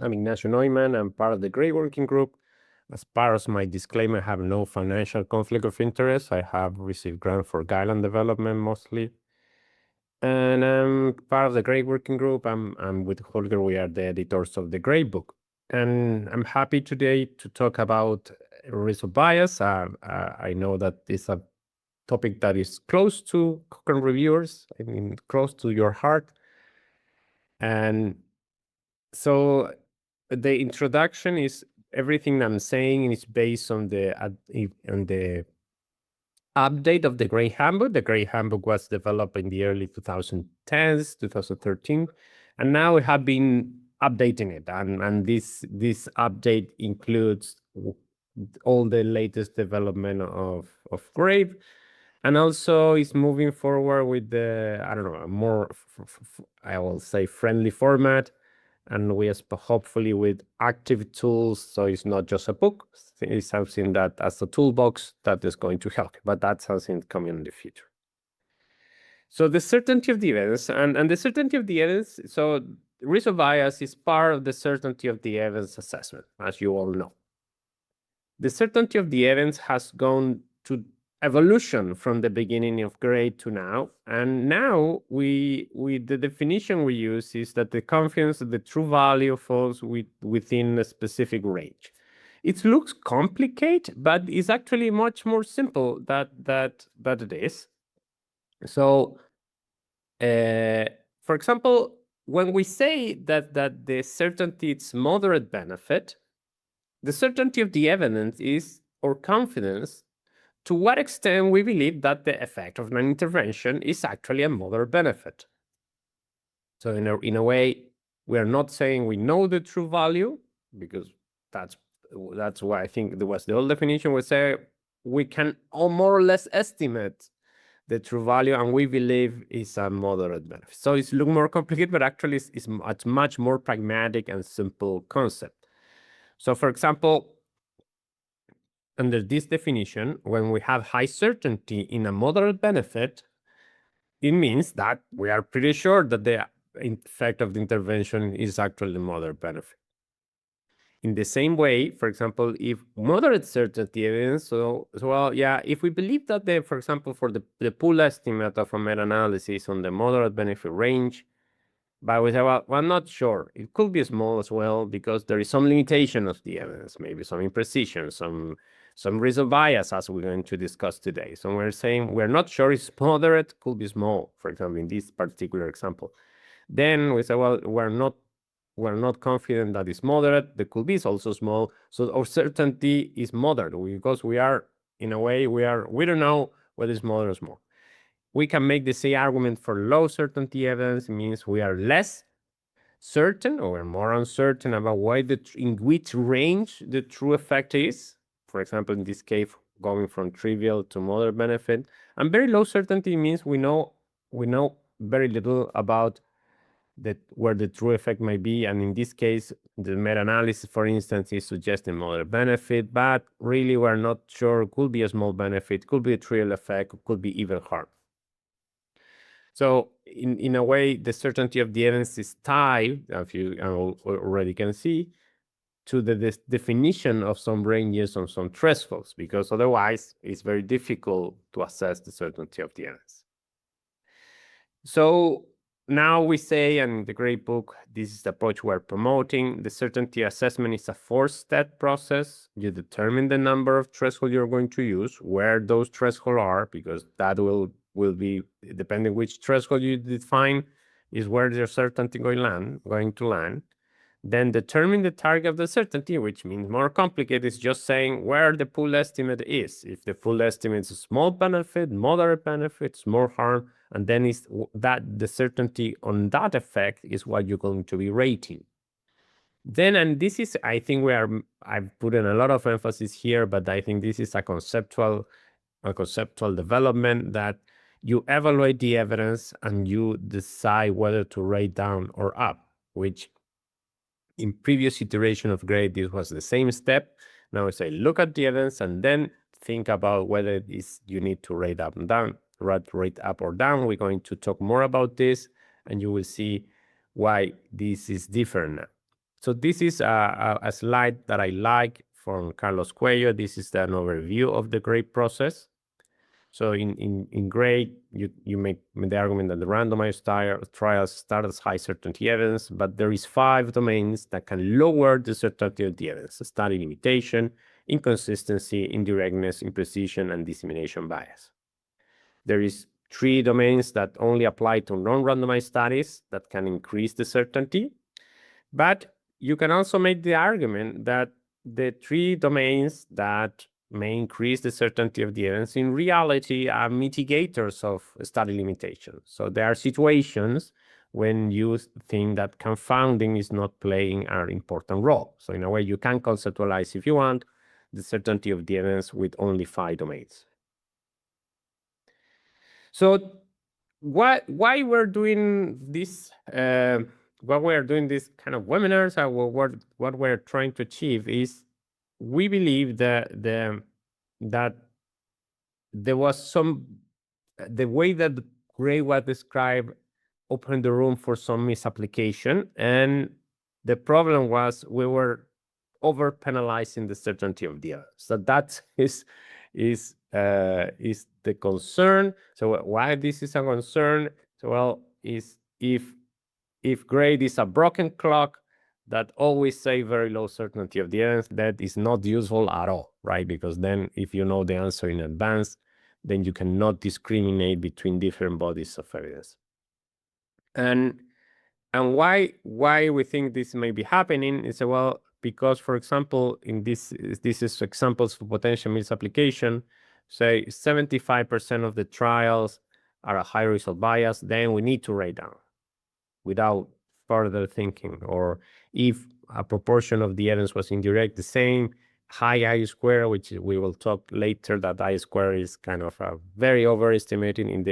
I'm Ignacio Neumann. I'm part of the grade working group. As part of my disclaimer, I have no financial conflict of interest. I have received grant for guideline development mostly. And I'm part of the grade working group. I'm with Holger. We are the editors of the grade book. And I'm happy today to talk about risk of bias. I know that it's a topic that is close to Cochrane reviewers, I mean, close to your heart. And so the introduction is everything I'm saying is based on the update of the Grey Handbook. The Grey Handbook was developed in the early 2010s, 2013, and now we have been updating it. And this update includes all the latest development of Grave, and also is moving forward with the, I don't know, a more, I will say, friendly format. And we hopefully with active tools, so it's not just a book, it's something that as a toolbox that is going to help, but that's something coming in the future. So the certainty of the evidence, and the certainty of the evidence, so risk of bias is part of the certainty of the evidence assessment, as you all know. The certainty of the evidence has gone to evolution from the beginning of grade to now. And now the definition we use is that the confidence of the true value falls within a specific range. It looks complicated, but it's actually much more simple that it is. So, for example, when we say that the certainty is moderate benefit, the certainty of the evidence is our confidence to what extent we believe that the effect of an intervention is actually a moderate benefit. So in a way, we are not saying we know the true value, because that's why I think there was the old definition. We say we can more or less estimate the true value, and we believe is a moderate benefit. So it's look more complicated, but actually it's a much more pragmatic and simple concept. So for example, under this definition, when we have high certainty in a moderate benefit, it means that we are pretty sure that the effect of the intervention is actually a moderate benefit. In the same way, for example, if moderate certainty evidence, if we believe that for example, for the pool estimate of a meta-analysis on the moderate benefit range, but we say, well, I'm not sure. It could be small as well because there is some limitation of the evidence, maybe some imprecision, some risk of bias, as we're going to discuss today. So we're saying we're not sure it's moderate, could be small, for example, in this particular example. Then we say, well, we're not confident that it's moderate. The could be is also small. So our certainty is moderate because we are, in a way, we don't know whether it's moderate or small. We can make the same argument for low certainty evidence. It means we are less certain or more uncertain about in which range the true effect is. For example, in this case, going from trivial to moderate benefit. And very low certainty means we know very little about where the true effect may be. And in this case, the meta-analysis, for instance, is suggesting moderate benefit, but really we're not sure. Could be a small benefit, could be a trivial effect, could be even harm. So in a way, the certainty of the evidence is tied, as you already can see, to the definition of some ranges or some thresholds, because otherwise it's very difficult to assess the certainty of the evidence. So now we say, and in the great book, this is the approach we're promoting. The certainty assessment is a 4-step process. You determine the number of thresholds you're going to use, where those thresholds are, because that will be, depending which threshold you define, is where the certainty going to land. Then determine the target of the certainty, which means more complicated. Is just saying where the pool estimate is. If the full estimate is a small benefit, moderate benefit, small harm, and then is that the certainty on that effect is what you're going to be rating. Then, and this is, I think I've put in a lot of emphasis here, but I think this is a conceptual development that you evaluate the evidence and you decide whether to rate down or up, which in previous iteration of grade, this was the same step. Now I say, look at the evidence and then think about whether you need to rate up and down, rate up or down. We're going to talk more about this and you will see why this is different now. So this is a slide that I like from Carlos Cuello. This is an overview of the grade process. So in grade, you make the argument that the randomized trials start as high certainty evidence, but there is 5 domains that can lower the certainty of the evidence: study limitation, inconsistency, indirectness, imprecision, and dissemination bias. There is 3 domains that only apply to non-randomized studies that can increase the certainty, but you can also make the argument that the 3 domains that may increase the certainty of the evidence in reality are mitigators of study limitations. So there are situations when you think that confounding is not playing an important role. So in a way, you can conceptualize, if you want, the certainty of the evidence with only 5 domains. So why we're doing this? What we're doing this kind of webinars, what we're trying to achieve is, we believe that that there was the way that Gray was described opened the room for some misapplication, and the problem was we were over penalizing the certainty of the evidence. So that is the concern. So why this is a concern? So well, is if grade is a broken clock that always say very low certainty of the evidence, that is not useful at all, right? Because then if you know the answer in advance, then you cannot discriminate between different bodies of evidence. And why we think this may be happening is, well, because, for example, in this is examples for potential misapplication. Say 75% of the trials are a high result bias, then we need to write down without further thinking. Or if a proportion of the evidence was indirect, the same high I-square, which we will talk later, that I-square is kind of a very overestimating in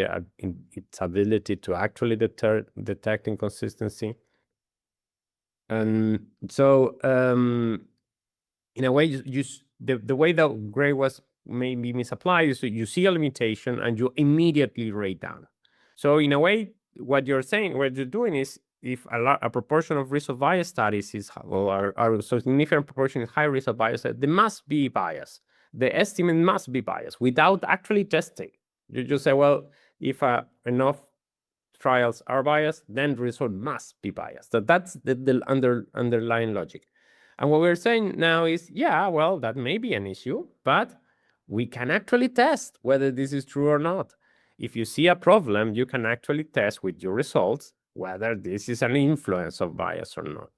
its ability to actually detect inconsistency. And so in a way, the way that Gray was maybe misapplied is you see a limitation and you immediately write down. So in a way, what you're doing is, if a proportion of risk of bias studies is, or so significant proportion is high risk of bias, there must be bias. The estimate must be biased without actually testing. You just say, well, if enough trials are biased, then the result must be biased. So that's the underlying logic. And what we're saying now is, yeah, well, that may be an issue, but we can actually test whether this is true or not. If you see a problem, you can actually test with your results whether this is an influence of bias or not.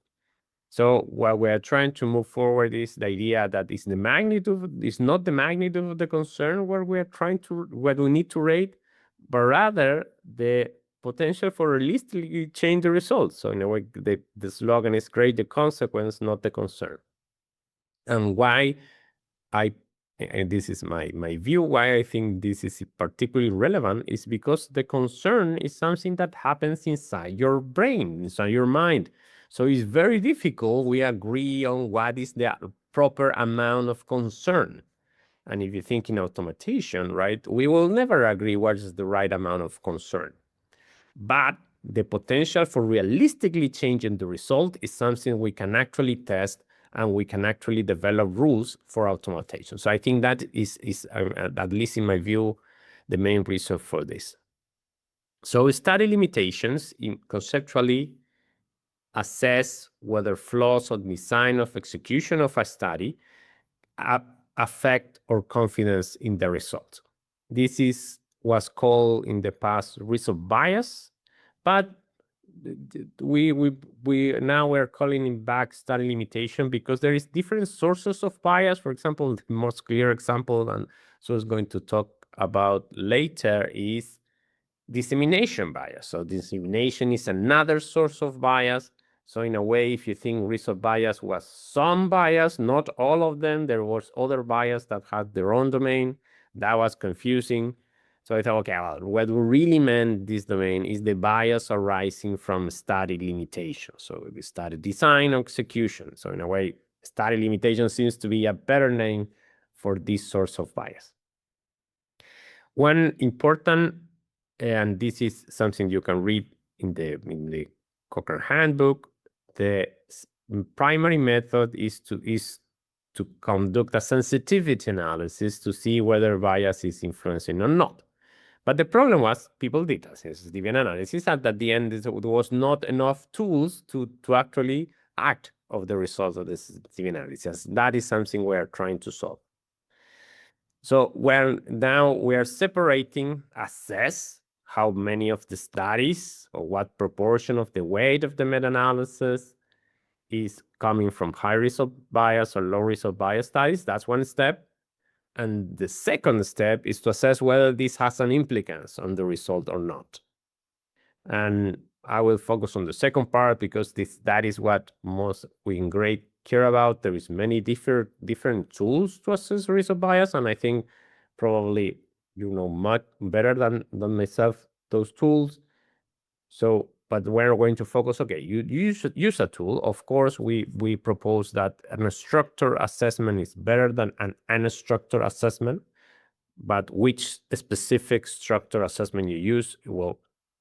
So what we're trying to move forward is the idea that is not the magnitude of the concern what we need to rate, but rather the potential for realistically change the results. So in a way, the slogan is create the consequence, not the concern. And why and this is my view, why I think this is particularly relevant is because the concern is something that happens inside your brain, inside your mind. So it's very difficult. We agree on what is the proper amount of concern. And if you think in automation, right, we will never agree what is the right amount of concern. But the potential for realistically changing the result is something we can actually test, and we can actually develop rules for automation. So I think that is at least in my view, the main reason for this. So study limitations conceptually assess whether flaws or design of execution of a study affect our confidence in the result. This was called in the past result bias, but we're calling it back study limitation because there is different sources of bias. For example, the most clear example, and so is going to talk about later, is dissemination bias. So dissemination is another source of bias. So in a way, if you think result bias was some bias, not all of them, there was other bias that had their own domain. That was confusing. So I thought, okay, well, what we really meant this domain is the bias arising from study limitation. So the study design or execution. So in a way, study limitation seems to be a better name for this source of bias. One important, and this is something you can read in the Cochrane handbook, the primary method is to conduct a sensitivity analysis to see whether bias is influencing or not. But the problem was people did a sensitivity analysis, and at the end there was not enough tools to actually act of the results of the sensitivity analysis. That is something we are trying to solve. So now we are separating assess how many of the studies or what proportion of the weight of the meta-analysis is coming from high result bias or low result bias studies. That's one step. And the second step is to assess whether this has an implication on the result or not. And I will focus on the second part because that is what most we in grade care about. There is many different tools to assess result bias, and I think probably you know much better than myself those tools. So, but we're going to focus. Okay, you should use a tool. Of course, we propose that an unstructured assessment is better than an unstructured assessment. But which specific structured assessment you use, well,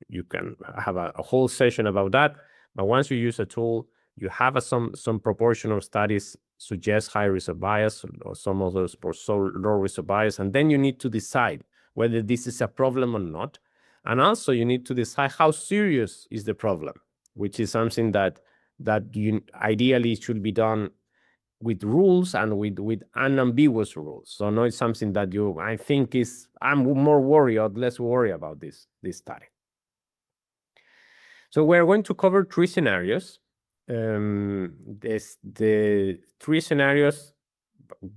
you can have a whole session about that. But once you use a tool, you have some proportion of studies suggest high risk of bias or some others for low risk of bias, and then you need to decide whether this is a problem or not. And also you need to decide how serious is the problem, which is something that you ideally should be done with rules and with unambiguous rules. So no, it's something that I think I'm more worried or less worried about this study. So we're going to cover three scenarios. The three scenarios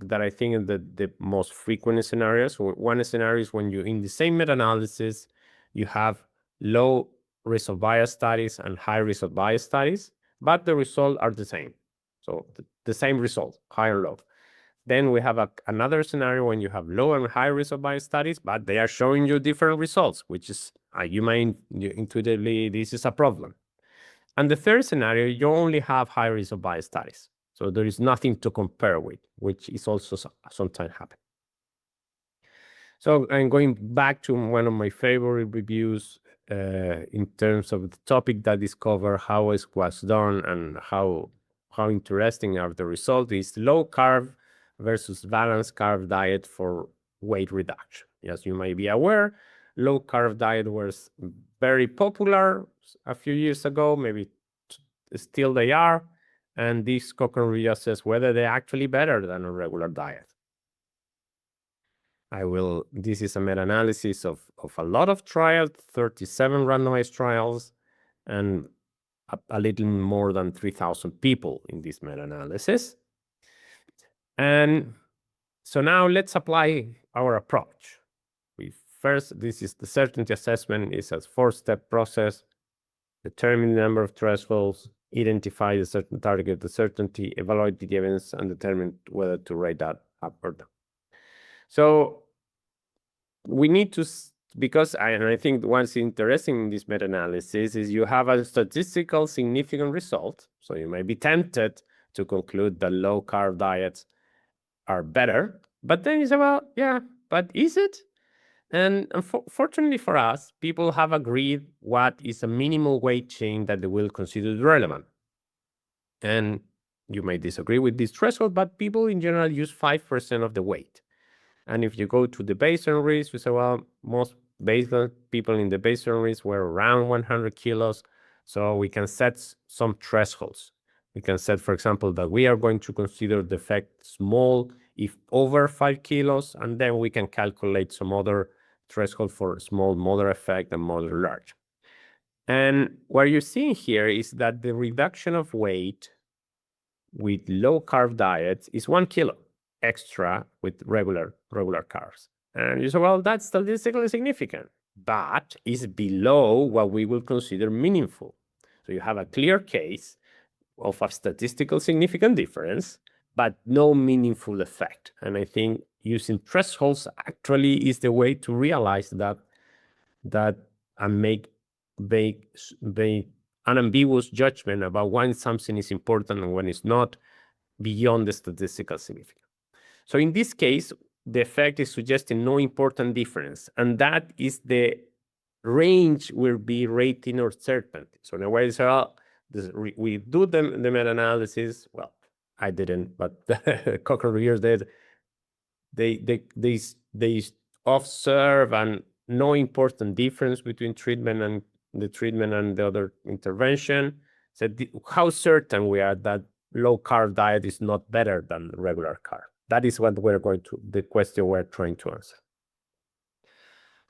that I think are the most frequent scenarios. One scenario is when you, in the same meta-analysis, you have low risk of bias studies and high risk of bias studies, but the results are the same. So the same result, high and low. Then we have another scenario when you have low and high risk of bias studies, but they are showing you different results, which is, you might intuitively, this is a problem. And the third scenario, you only have high risk of bias studies. So there is nothing to compare with, which is also sometimes happen. So I'm going back to one of my favorite reviews in terms of the topic that is covered, how it was done, and how interesting are the results. Is low carb versus balanced carb diet for weight reduction. As you may be aware, low carb diet was very popular a few years ago, maybe still they are, and this Cochrane review says whether they're actually better than a regular diet. This is a meta-analysis of a lot of trials, 37 randomized trials, and a little more than 3,000 people in this meta-analysis. And so now let's apply our approach. First, this is the certainty assessment. It's a 4-step process. Determine the number of thresholds, identify the certain target, the certainty, evaluate the evidence, and determine whether to rate that up or down. So we need to, because I think what's interesting in this meta-analysis is you have a statistical significant result. So you may be tempted to conclude that low-carb diets are better. But then you say, well, yeah, but is it? And unfortunately for us, people have agreed what is a minimal weight change that they will consider relevant. And you may disagree with this threshold, but people in general use 5% of the weight. And if you go to the baseline risk, we say, well, most baseline people in the baseline risk were around 100 kilos. So we can set some thresholds. We can set, for example, that we are going to consider the effect small if over 5 kilos, and then we can calculate some other threshold for small, moderate effect, and moderate large. And what you're seeing here is that the reduction of weight with low carb diets is 1 kilo extra with regular carbs. And you say, well, that's statistically significant, but is below what we will consider meaningful. So you have a clear case of a statistical significant difference, but no meaningful effect. And I think using thresholds actually is the way to realize that and make unambiguous judgment about when something is important and when it's not beyond the statistical significance. So in this case, the effect is suggesting no important difference, and that is the range will be rating or certainty. So in a way, we do the meta-analysis. Well, I didn't, but Cochrane reviewers did. They observe and no important difference between treatment and the other intervention. So how certain we are that low carb diet is not better than regular carb? That is what the question we're trying to answer.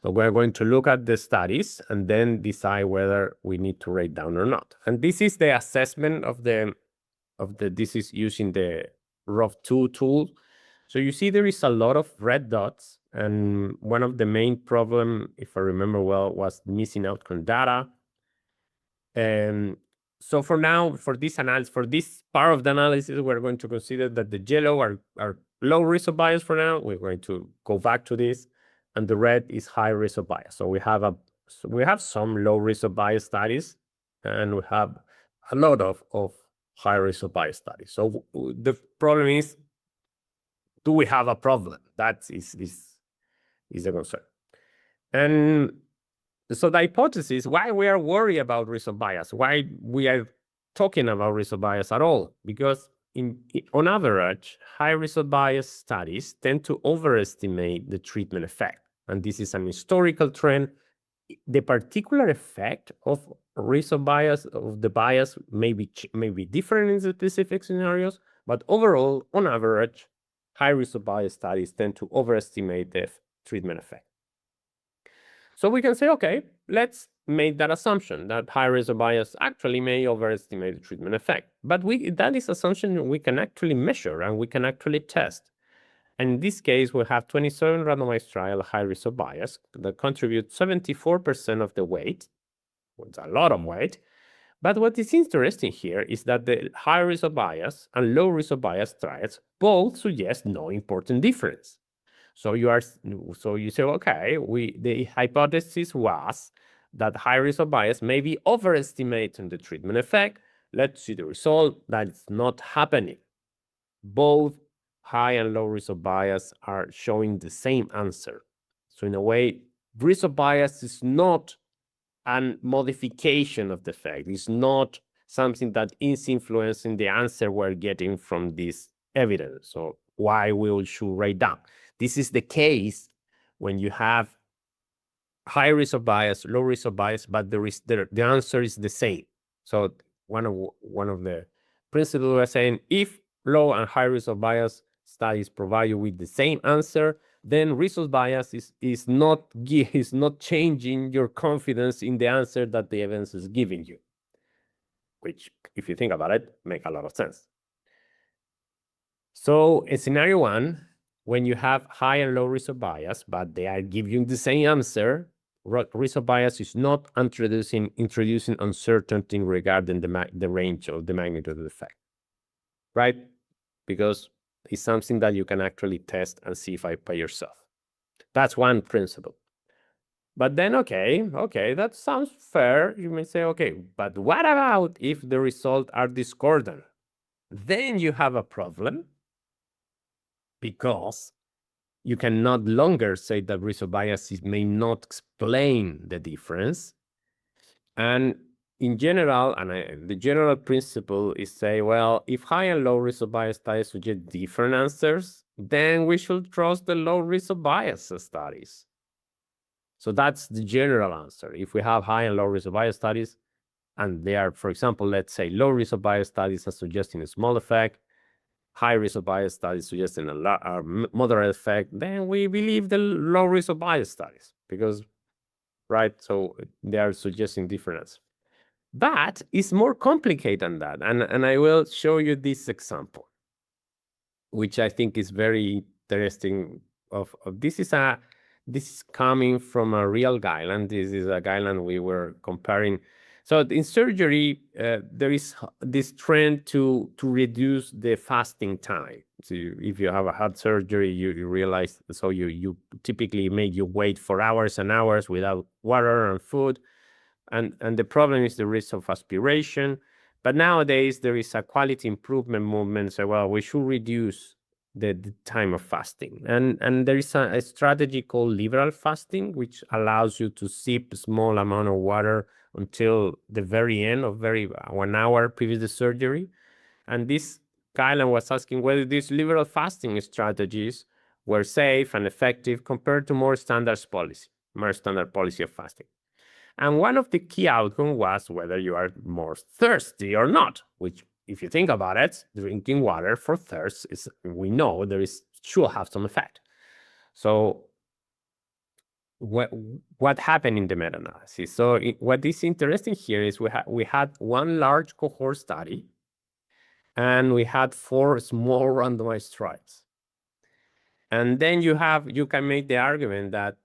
So we're going to look at the studies and then decide whether we need to write down or not. And this is the assessment this is using the ROV2 tool. So you see there is a lot of red dots, and one of the main problem, if I remember well, was missing outcome data. And so for now, for this part of the analysis, we're going to consider that the yellow are low risk of bias for now. We're going to go back to this, and the red is high risk of bias. So we have some low risk of bias studies, and we have a lot of high risk of bias studies. So the problem is, do we have a problem? That is a concern. And so the hypothesis, why we are worried about risk of bias, why we are talking about risk of bias at all, because on average, high risk of bias studies tend to overestimate the treatment effect. And this is an historical trend. The particular effect of risk of bias, of the bias, may be different in the specific scenarios, but overall, on average, high risk of bias studies tend to overestimate the treatment effect. So we can say, okay, let's make that assumption that high risk of bias actually may overestimate the treatment effect. But that is assumption we can actually measure and we can actually test. And in this case, we have 27 randomized trial high risk of bias that contribute 74% of the weight. It's a lot of weight. But what is interesting here is that the high risk of bias and low risk of bias trials both suggest no important difference. So you say, okay, the hypothesis was that high risk of bias may be overestimating the treatment effect. Let's see the result. That's not happening. Both high and low risk of bias are showing the same answer. So in a way, risk of bias is not a modification of the effect. It's not something that is influencing the answer we're getting from this evidence. So why we should write down? This is the case when you have high risk of bias, low risk of bias, but the answer is the same. So one of the principles we're saying, if low and high risk of bias studies provide you with the same answer, then risk of bias is not changing your confidence in the answer that the evidence is giving you, which, if you think about it, make a lot of sense. So in scenario one, when you have high and low risk of bias, but they are giving you the same answer, risk of bias is not introducing uncertainty regarding the range of the magnitude of the effect, right? Because it's something that you can actually test and see by yourself. That's one principle. But then, okay, that sounds fair. You may say, okay, but what about if the results are discordant? Then you have a problem, because you can no longer say that risk of bias may not explain the difference. And in general, the general principle is say, well, if high and low risk of bias studies suggest different answers, then we should trust the low risk of bias studies. So that's the general answer. If we have high and low risk of bias studies, and they are, for example, let's say low risk of bias studies are suggesting a small effect, high risk of bias studies suggesting a moderate effect, then we believe the low risk of bias studies, because, right, so they are suggesting difference. But it's more complicated than that, and I will show you this example, which I think is very interesting. This is coming from a real guideline. This is a guideline we were comparing. So in surgery, there is this trend to reduce the fasting time. So if you have a heart surgery, you realize, so you typically make you wait for hours and hours without water and food. And the problem is the risk of aspiration. But nowadays, there is a quality improvement movement. So, well, we should reduce the time of fasting. And there is a strategy called liberal fasting, which allows you to sip a small amount of water until the very end of 1 hour previous the surgery. And this guideline was asking whether these liberal fasting strategies were safe and effective compared to more standard policy of fasting. And one of the key outcomes was whether you are more thirsty or not, which, if you think about it, drinking water for thirst is, we know should have some effect. So what happened in the meta-analysis? So what is interesting here is we had one large cohort study, and we had 4 small randomized trials. And then you can make the argument that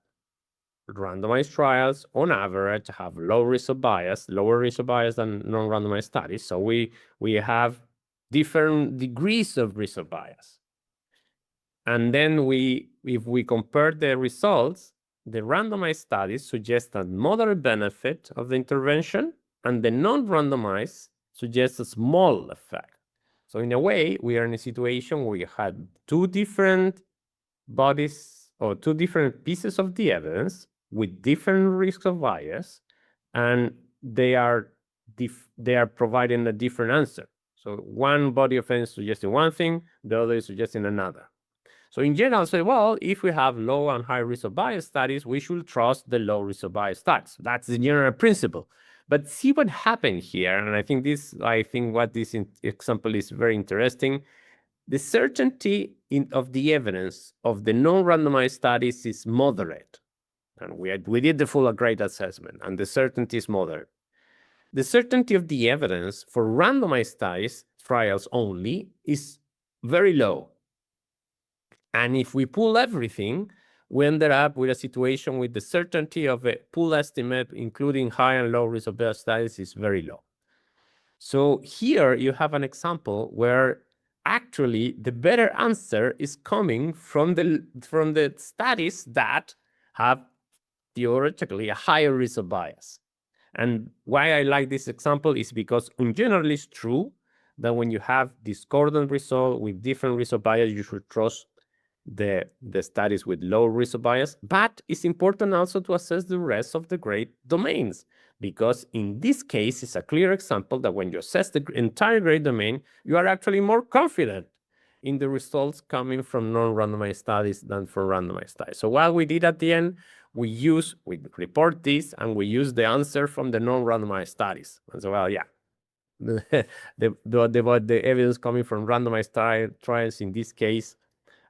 randomized trials on average have lower risk of bias than non-randomized studies. So we have different degrees of risk of bias. And then if we compare the results, the randomized studies suggest a moderate benefit of the intervention, and the non-randomized suggests a small effect. So in a way, we are in a situation where we had 2 different bodies or 2 different pieces of the evidence with different risks of bias, and they are providing a different answer. So one body of evidence suggesting one thing, the other is suggesting another. So in general, say, well, if we have low and high risk of bias studies, we should trust the low risk of bias studies. That's the general principle. But see what happened here, and I think what this example is very interesting. The certainty of the evidence of the non-randomized studies is moderate. And we did the full grade assessment, and the certainty is moderate. The certainty of the evidence for randomized trials only is very low. And if we pull everything, we ended up with a situation with the certainty of a pool estimate, including high and low risk of bias studies, is very low. So here you have an example where actually the better answer is coming from the studies that have theoretically a higher risk of bias. And why I like this example is because in general it's true that when you have discordant results with different risk of bias, you should trust the studies with low risk of bias. But it's important also to assess the rest of the grade domains, because in this case, it's a clear example that when you assess the entire grade domain, you are actually more confident in the results coming from non-randomized studies than from randomized studies. So what we did at the end, we report this, and we use the answer from the non-randomized studies. And so, well, yeah, the evidence coming from randomized trials in this case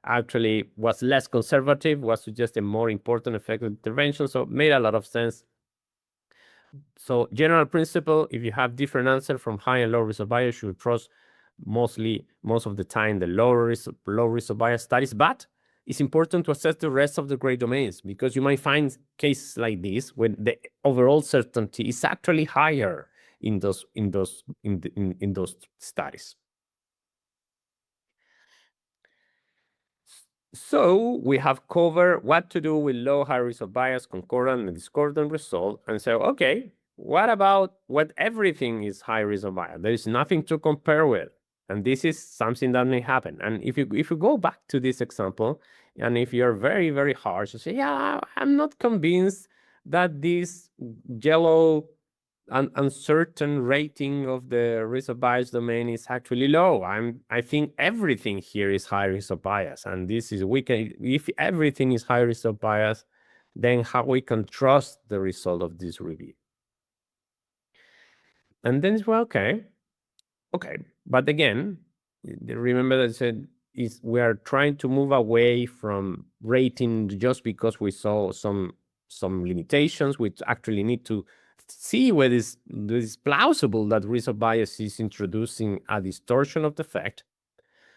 actually was less conservative, was suggesting more important effective intervention, so it made a lot of sense. So general principle, if you have different answer from high and low risk of bias, you should trust most of the time the low risk of bias studies. But it's important to assess the rest of the grade domains, because you might find cases like this when the overall certainty is actually higher in those studies. So we have covered what to do with low high risk of bias, concordant and discordant result, and so, okay, what about what everything is high risk of bias? There is nothing to compare with. And this is something that may happen. And if you go back to this example, and if you're very, very harsh, you say, yeah, I'm not convinced that this yellow uncertain rating of the risk of bias domain is actually low. I think everything here is high risk of bias, and this is if everything is high risk of bias, then how we can trust the result of this review? And then it's, well, okay, but again, remember that I said we are trying to move away from rating just because we saw some limitations. We actually need to see whether it is plausible that risk of bias is introducing a distortion of the effect.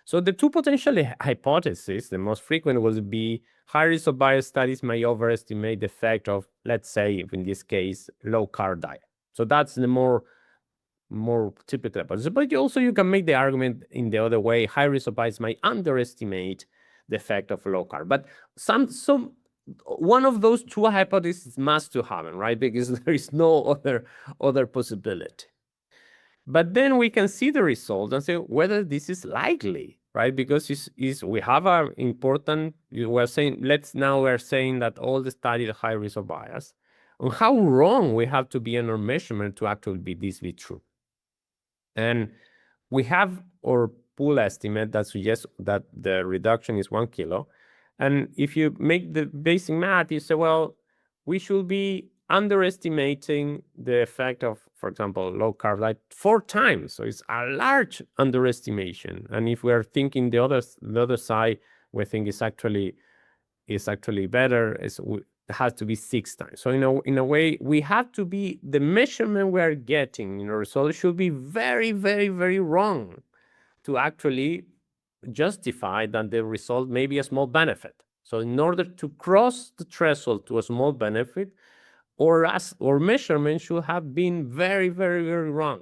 So the 2 potential hypotheses, the most frequent will be high risk of bias studies may overestimate the effect of, let's say, in this case, low carb diet. So that's the more typical hypothesis. But also you can make the argument in the other way: high risk of bias might underestimate the effect of low carb. But one of those 2 hypotheses must to happen, right? Because there is no other possibility. But then we can see the result and say whether this is likely, right? Because we have an important, we're saying that all the studies are high risk of bias. on how wrong we have to be in our measurement to actually be true. And we have our pool estimate that suggests that the reduction is 1 kilo. And if you make the basic math, you say, well, we should be underestimating the effect of, for example, low carb diet 4 times. So it's a large underestimation. And if we are thinking the other side, we think it's actually better. It has to be 6 times. So in a way, we have to be, the measurement we are getting in our results should be very, very, very wrong to actually justify that the result may be a small benefit. So in order to cross the threshold to a small benefit, or measurement should have been very, very, very wrong.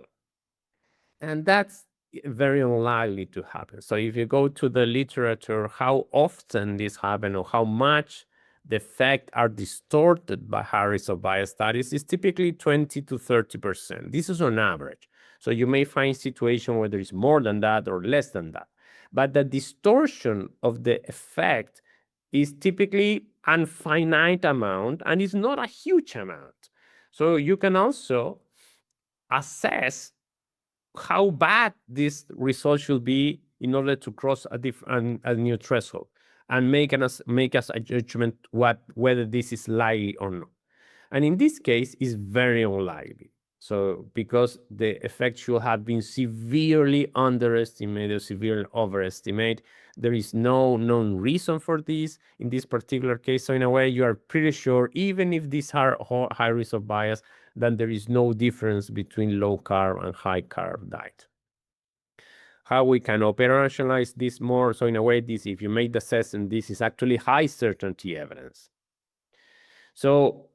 And that's very unlikely to happen. So if you go to the literature, how often this happens or how much the effects are distorted by high risk of bias studies is typically 20 to 30%. This is on average. So you may find situations where there is more than that or less than that. But the distortion of the effect is typically a finite amount and is not a huge amount. So you can also assess how bad this result should be in order to cross a new threshold and make us a judgment whether this is likely or not. And in this case, it's very unlikely. So because the effect should have been severely underestimated or severely overestimated, there is no known reason for this in this particular case. So in a way, you are pretty sure, even if these are high risk of bias, then there is no difference between low carb and high carb diet. How we can operationalize this more? So in a way, if you make the assessment, this is actually high certainty evidence. So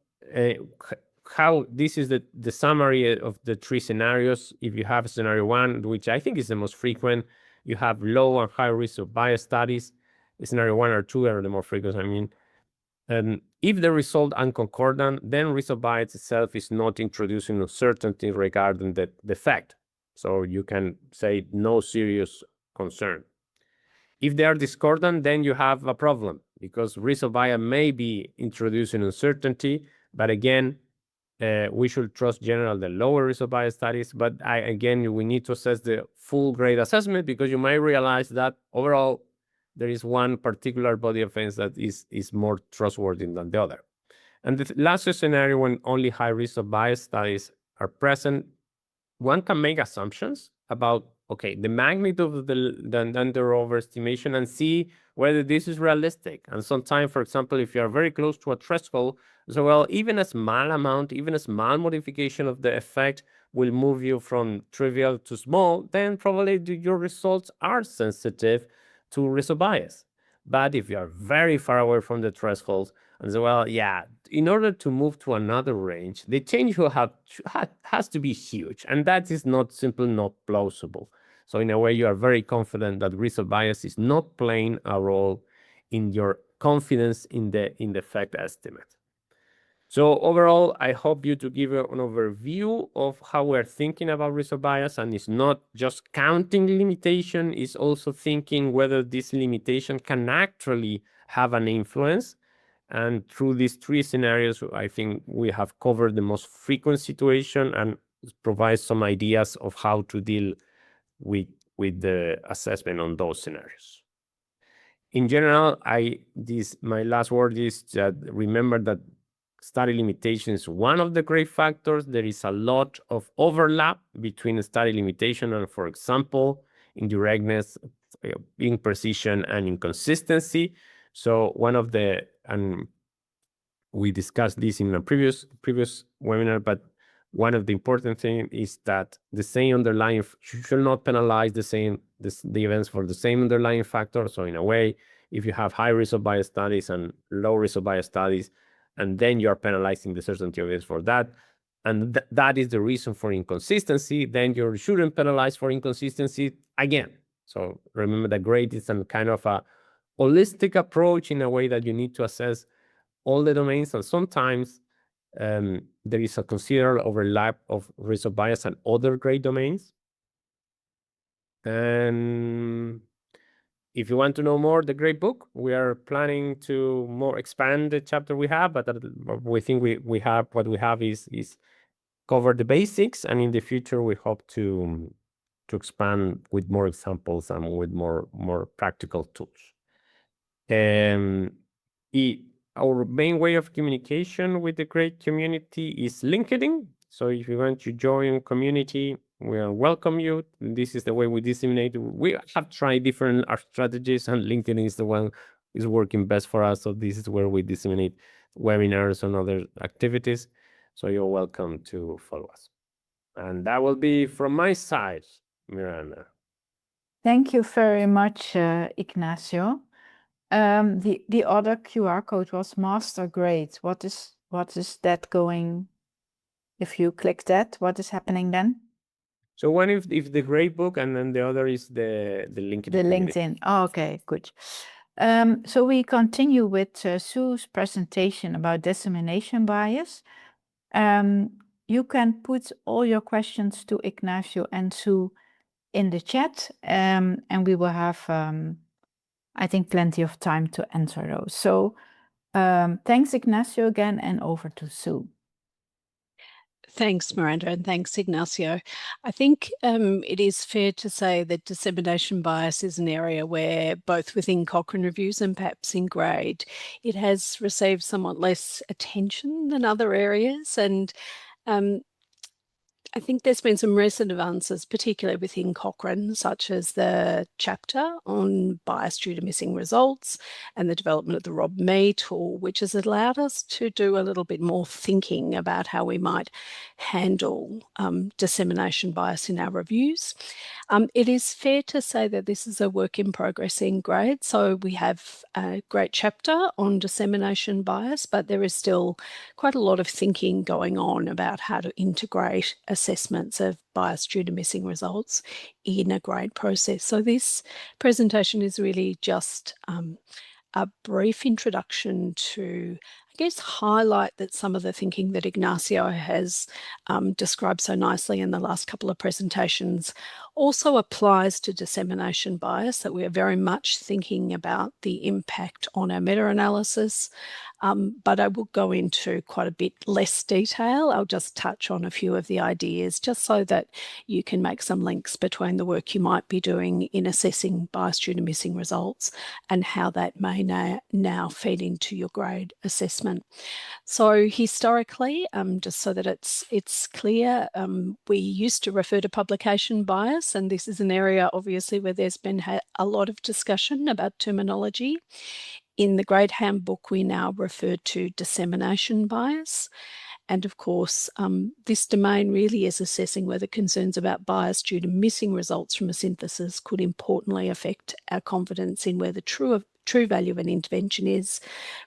how this is the summary of the 3 scenarios. If you have scenario 1, which I think is the most frequent, you have low and high risk of bias studies. Scenario 1 or 2 are the more frequent, I mean. And if the result unconcordant, then risk of bias itself is not introducing uncertainty regarding the effect. So you can say no serious concern. If they are discordant, then you have a problem because risk of bias may be introducing uncertainty. But again, we should trust generally the lower risk of bias studies. But again, we need to assess the full grade assessment because you might realize that overall, there is one particular body of evidence that is more trustworthy than the other. And the last scenario, when only high risk of bias studies are present, one can make assumptions about, okay, the magnitude of the under overestimation and see whether this is realistic. And sometimes, for example, if you are very close to a threshold, so well, even a small amount, even a small modification of the effect will move you from trivial to small, then probably your results are sensitive to risk of bias. But if you are very far away from the threshold, and so, well, yeah, in order to move to another range, the change has to be huge, and that is simply not plausible. So in a way, you are very confident that risk of bias is not playing a role in your confidence in the effect estimate. So overall, I hope you to give an overview of how we're thinking about risk of bias, and it's not just counting limitation, it's also thinking whether this limitation can actually have an influence. And through these 3 scenarios, I think we have covered the most frequent situation and provide some ideas of how to deal with the assessment on those scenarios. In general, my last word is that remember that study limitation is one of the great factors. There is a lot of overlap between study limitation and, for example, indirectness, imprecision, and inconsistency. So and we discussed this in a previous webinar, but one of the important things is that the same underlying should not penalize the events for the same underlying factor. So in a way, if you have high risk of bias studies and low risk of bias studies, and then you are penalizing the certainty of events for that, and that is the reason for inconsistency, then you shouldn't penalize for inconsistency again. So remember that grade is some kind of a holistic approach in a way that you need to assess all the domains, and sometimes there is a considerable overlap of risk of bias and other grade domains. And if you want to know more, the great book, we are planning to more expand the chapter we have, but we think we have what we have is cover the basics, and in the future we hope to expand with more examples and with more practical tools. Our main way of communication with the great community is LinkedIn. So if you want to join community, we'll welcome you. This is the way we disseminate. We have tried different strategies, and LinkedIn is the one is working best for us. So this is where we disseminate webinars and other activities. So you're welcome to follow us. And that will be from my side, Miranda. Thank you very much, Ignacio. The other QR code was master grade. What is that going? If you click that, what is happening then? So one if the grade book, and then the other is the LinkedIn. The LinkedIn. Oh, okay, good. So we continue with Sue's presentation about dissemination bias. You can put all your questions to Ignacio and Sue in the chat, and we will have, I think, plenty of time to answer those. So thanks, Ignacio, again, and over to Sue. Thanks, Miranda, and thanks, Ignacio. I think it is fair to say that dissemination bias is an area where both within Cochrane reviews and perhaps in grade, it has received somewhat less attention than other areas. And I think there's been some recent advances, particularly within Cochrane, such as the chapter on bias due to missing results and the development of the Rob Mee tool, which has allowed us to do a little bit more thinking about how we might handle dissemination bias in our reviews. It is fair to say that this is a work in progress in grade. So we have a great chapter on dissemination bias, but there is still quite a lot of thinking going on about how to integrate assessments of bias due to missing results in a grade process. So this presentation is really just a brief introduction to, I guess, highlight that some of the thinking that Ignacio has described so nicely in the last couple of presentations also applies to dissemination bias, that we are very much thinking about the impact on our meta-analysis. But I will go into quite a bit less detail. I'll just touch on a few of the ideas just so that you can make some links between the work you might be doing in assessing bias due to missing results and how that may now feed into your grade assessment. So historically, just so that it's clear, we used to refer to publication bias, and this is an area obviously where there's been a lot of discussion about terminology. In the grade handbook, we now refer to dissemination bias. And of course, this domain really is assessing whether concerns about bias due to missing results from a synthesis could importantly affect our confidence in where the true value of an intervention is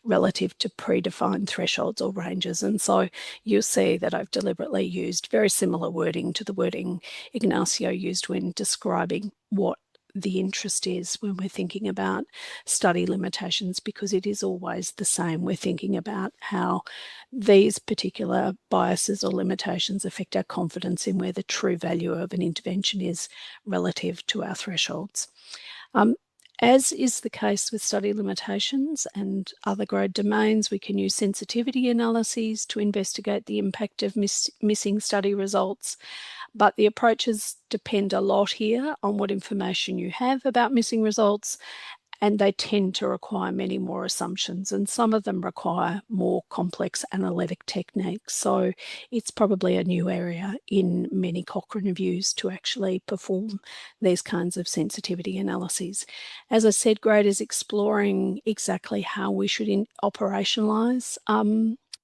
relative to predefined thresholds or ranges. And so you'll see that I've deliberately used very similar wording to the wording Ignacio used when describing what the interest is when we're thinking about study limitations, because it is always the same. We're thinking about how these particular biases or limitations affect our confidence in where the true value of an intervention is relative to our thresholds. As is the case with study limitations and other grade domains, we can use sensitivity analyses to investigate the impact of missing study results. But the approaches depend a lot here on what information you have about missing results, and they tend to require many more assumptions, and some of them require more complex analytic techniques. So it's probably a new area in many Cochrane reviews to actually perform these kinds of sensitivity analyses. As I said, grade is exploring exactly how we should operationalise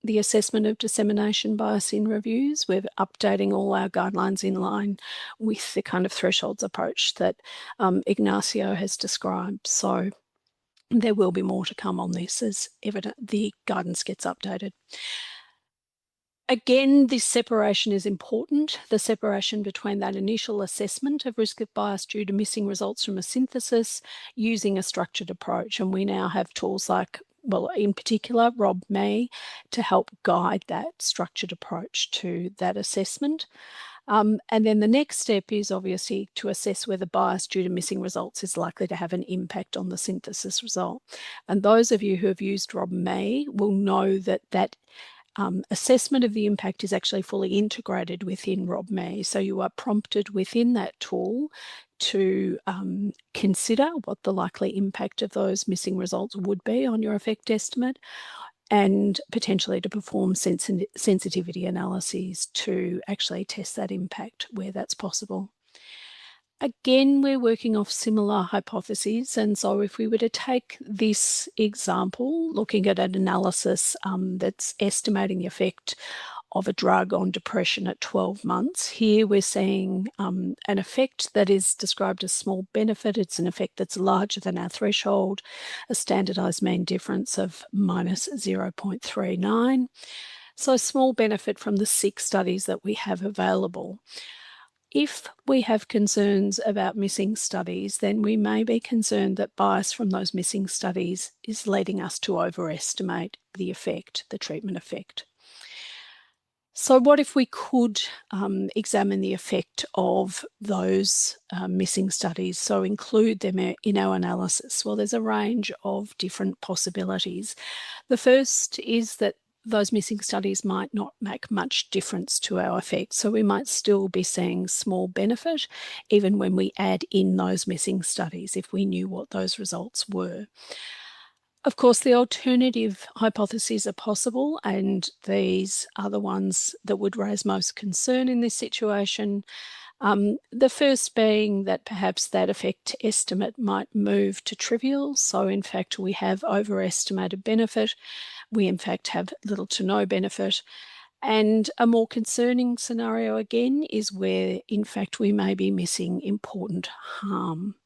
the assessment of dissemination bias in reviews. We're updating all our guidelines in line with the kind of thresholds approach that Ignacio has described. So there will be more to come on this as the guidance gets updated. Again, this separation is important, the separation between that initial assessment of risk of bias due to missing results from a synthesis using a structured approach. And we now have tools like, well, in particular, Rob Mee, to help guide that structured approach to that assessment. And then the next step is obviously to assess whether bias due to missing results is likely to have an impact on the synthesis result. And those of you who have used Rob May will know that assessment of the impact is actually fully integrated within Rob May. So you are prompted within that tool to consider what the likely impact of those missing results would be on your effect estimate, and potentially to perform sensitivity analyses to actually test that impact where that's possible. Again, we're working off similar hypotheses. And so if we were to take this example, looking at an analysis that's estimating the effect of a drug on depression at 12 months, here we're seeing an effect that is described as small benefit. It's an effect that's larger than our threshold, a standardized mean difference of minus 0.39. So small benefit from the 6 studies that we have available. If we have concerns about missing studies, then we may be concerned that bias from those missing studies is leading us to overestimate the effect, the treatment effect. So what if we could examine the effect of those missing studies, so include them in our analysis? Well, there's a range of different possibilities. The first is that those missing studies might not make much difference to our effect. So we might still be seeing small benefit even when we add in those missing studies, if we knew what those results were. Of course, the alternative hypotheses are possible, and these are the ones that would raise most concern in this situation. The first being that perhaps that effect estimate might move to trivial. So in fact, we have overestimated benefit. We in fact have little to no benefit. And a more concerning scenario again is where in fact we may be missing important harm.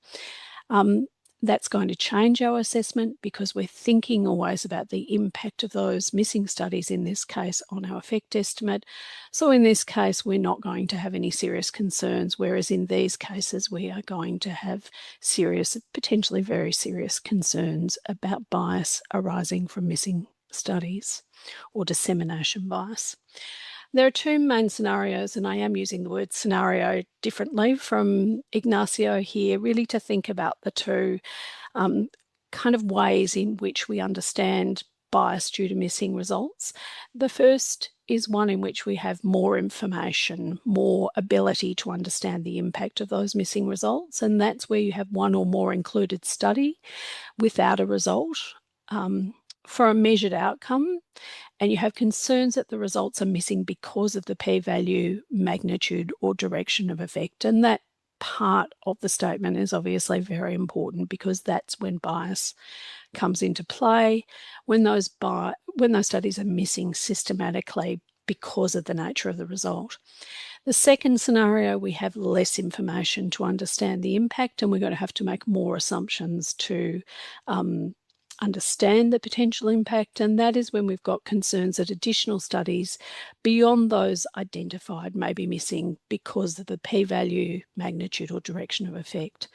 That's going to change our assessment because we're thinking always about the impact of those missing studies, in this case, on our effect estimate. So in this case, we're not going to have any serious concerns, whereas in these cases, we are going to have serious, potentially very serious concerns about bias arising from missing studies or dissemination bias. There are 2 main scenarios, and I am using the word scenario differently from Ignacio here, really to think about the 2 kind of ways in which we understand bias due to missing results. The first is one in which we have more information, more ability to understand the impact of those missing results, and that's where you have one or more included study without a result for a measured outcome, and you have concerns that the results are missing because of the p-value, magnitude, or direction of effect. And that part of the statement is obviously very important because that's when bias comes into play, when those studies are missing systematically because of the nature of the result. The second scenario, we have less information to understand the impact, and we're going to have to make more assumptions to understand the potential impact, and that is when we've got concerns that additional studies beyond those identified may be missing because of the p-value, magnitude, or direction of effect.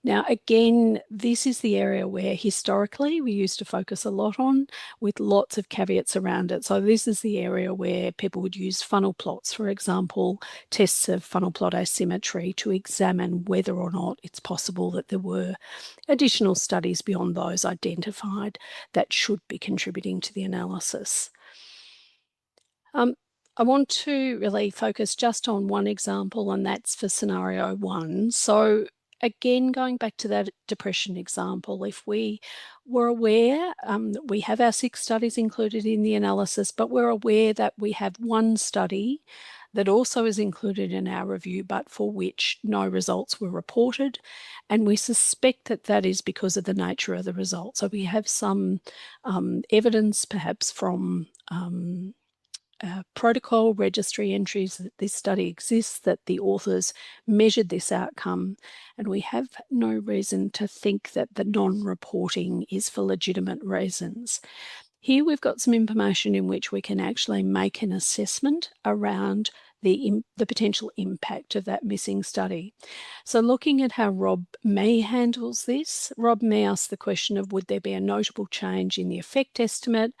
Now, again, this is the area where historically we used to focus a lot on, with lots of caveats around it. So this is the area where people would use funnel plots, for example, tests of funnel plot asymmetry to examine whether or not it's possible that there were additional studies beyond those identified that should be contributing to the analysis. I want to really focus just on one example, and that's for scenario 1. So again, going back to that depression example, if we were aware, we have our 6 studies included in the analysis, but we're aware that we have one study that also is included in our review, but for which no results were reported. And we suspect that that is because of the nature of the results. So we have some evidence, perhaps from protocol registry entries, that this study exists, that the authors measured this outcome, and we have no reason to think that the non-reporting is for legitimate reasons. Here we've got some information in which we can actually make an assessment around the potential impact of that missing study. So looking at how Rob May handles this, Rob May asks the question of, would there be a notable change in the effect estimate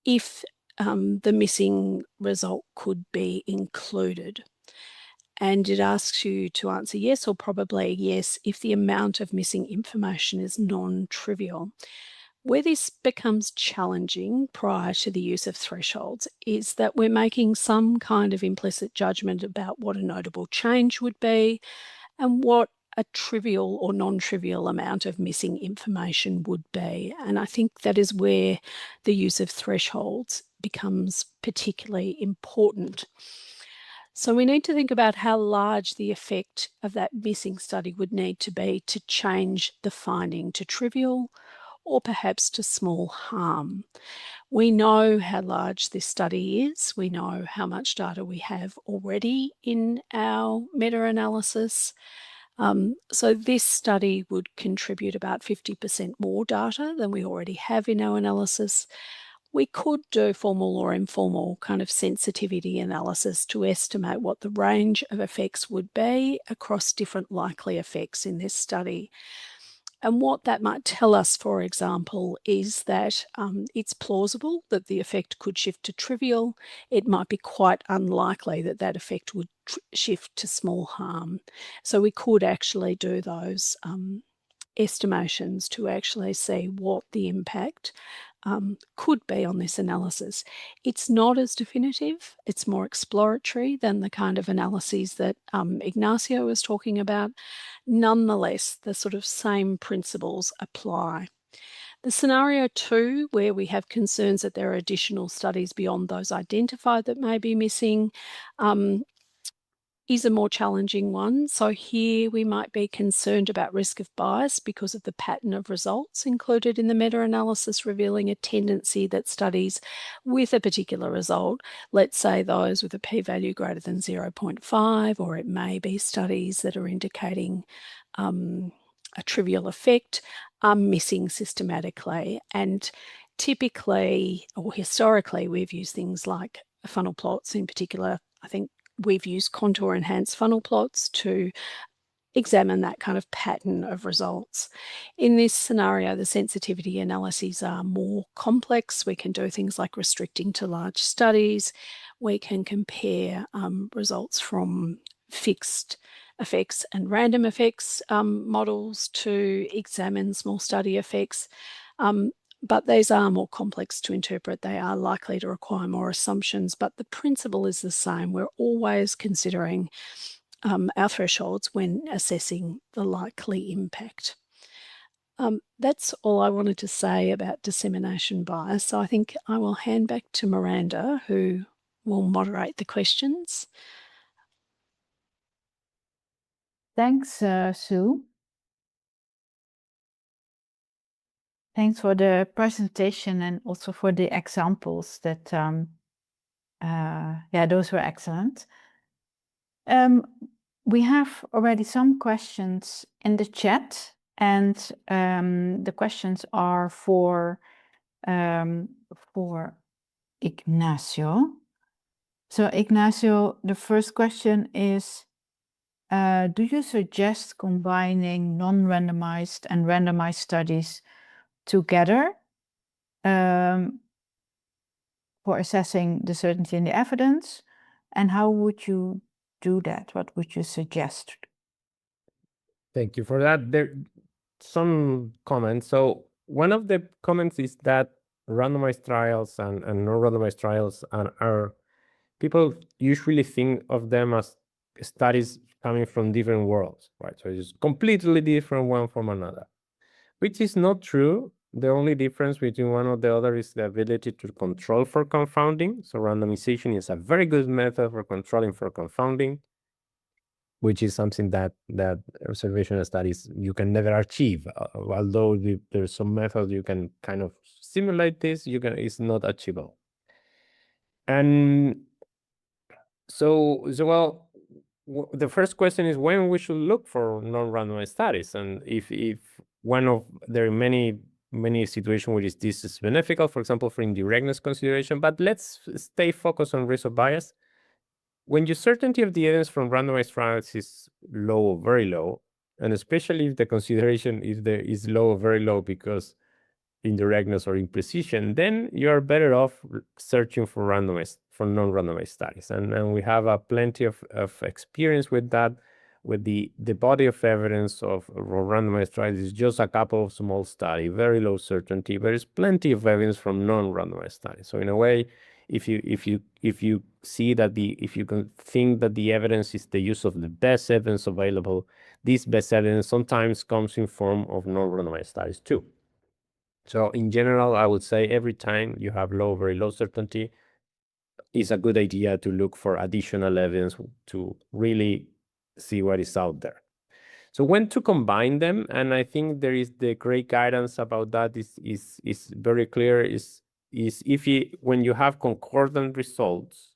if the missing result could be included. And it asks you to answer yes or probably yes if the amount of missing information is non-trivial. Where this becomes challenging prior to the use of thresholds is that we're making some kind of implicit judgment about what a notable change would be and what a trivial or non-trivial amount of missing information would be. And I think that is where the use of thresholds becomes particularly important. So we need to think about how large the effect of that missing study would need to be to change the finding to trivial or perhaps to small harm. We know how large this study is. We know how much data we have already in our meta-analysis. So this study would contribute about 50% more data than we already have in our analysis. We could do formal or informal kind of sensitivity analysis to estimate what the range of effects would be across different likely effects in this study. And what that might tell us, for example, is that it's plausible that the effect could shift to trivial. It might be quite unlikely that that effect would shift to small harm. So we could actually do those estimations to actually see what the impact could be on this analysis. It's not as definitive, it's more exploratory than the kind of analyses that Ignacio was talking about. Nonetheless, the sort of same principles apply. The scenario 2, where we have concerns that there are additional studies beyond those identified that may be missing, is a more challenging one. So here we might be concerned about risk of bias because of the pattern of results included in the meta-analysis, revealing a tendency that studies with a particular result, let's say those with a p-value greater than 0.5, or it may be studies that are indicating a trivial effect, are missing systematically. And typically, or historically, we've used things like funnel plots in particular. I think we've used contour enhanced funnel plots to examine that kind of pattern of results. In this scenario, the sensitivity analyses are more complex. We can do things like restricting to large studies. We can compare results from fixed effects and random effects models to examine small study effects. But these are more complex to interpret. They are likely to require more assumptions, but the principle is the same. We're always considering our thresholds when assessing the likely impact. That's all I wanted to say about dissemination bias. So I think I will hand back to Miranda, who will moderate the questions. Thanks, Sue. Thanks for the presentation and also for the examples that, those were excellent. We have already some questions in the chat, and the questions are for Ignacio. So Ignacio, the first question is, do you suggest combining non-randomized and randomized studies together for assessing the certainty in the evidence? And how would you do that? What would you suggest? Thank you for that. There some comments. So one of the comments is that randomized trials and non-randomized trials are people usually think of them as studies coming from different worlds, right? So it's completely different one from another, which is not true. The only difference between one or the other is the ability to control for confounding. So randomization is a very good method for controlling for confounding, which is something that observational studies you can never achieve. Although there's some methods you can kind of simulate this, it's not achievable. And so well, the first question is when we should look for non-randomized studies, and if there are many situations where this is beneficial, for example, for indirectness consideration. But let's stay focused on risk of bias. When your certainty of the evidence from randomized trials is low or very low, and especially if the consideration is low or very low because indirectness or imprecision, then you are better off searching for non-randomized studies. And we have plenty of experience with that. With the body of evidence of randomized trials is just a couple of small studies, very low certainty. There is plenty of evidence from non-randomized studies. So in a way, if you see that if you can think that the evidence is the use of the best evidence available, this best evidence sometimes comes in form of non-randomized studies too. So in general, I would say every time you have very low certainty, it's a good idea to look for additional evidence to really see what is out there. So when to combine them, and I think there is the great guidance about that is very clear, is when you have concordant results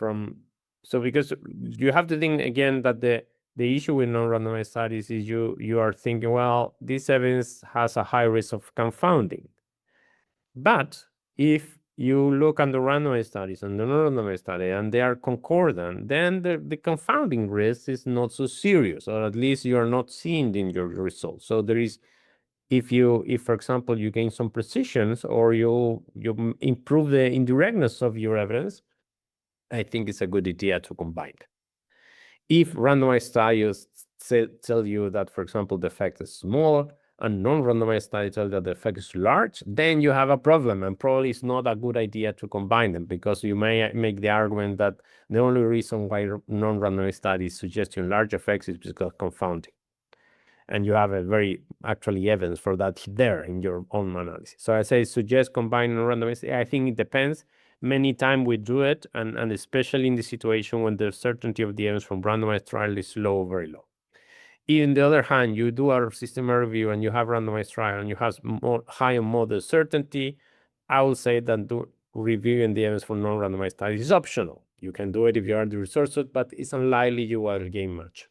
because you have to think again that the issue with non-randomized studies is you are thinking, well, this evidence has a high risk of confounding. But if you look at the randomized studies and the non-randomized study and they are concordant, then the confounding risk is not so serious, or at least you are not seeing in your results. So there is, if for example, you gain some precisions or you improve the indirectness of your evidence, I think it's a good idea to combine. If randomized studies tell you that, for example, the effect is small, and non-randomized studies tell that the effect is large, then you have a problem, and probably it's not a good idea to combine them, because you may make the argument that the only reason why non-randomized studies suggesting large effects is because confounding. And you have a very actually evidence for that there in your own analysis. So I say suggest combining randomized. I think it depends. Many times we do it, and especially in the situation when the certainty of the evidence from randomized trial is low, very low. If, on the other hand, you do a systematic review and you have randomized trial and you have high and moderate certainty, I would say that reviewing the evidence for non-randomized studies is optional. You can do it if you are the resources, but it's unlikely you will gain much.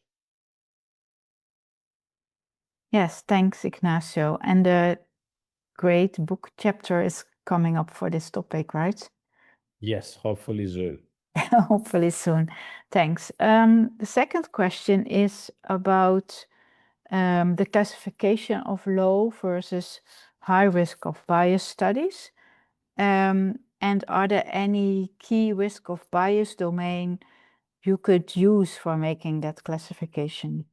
Yes, thanks, Ignacio. And the great book chapter is coming up for this topic, right? Yes, hopefully soon. Hopefully soon. Thanks. The second question is about the classification of low versus high risk of bias studies. And are there any key risk of bias domain you could use for making that classification?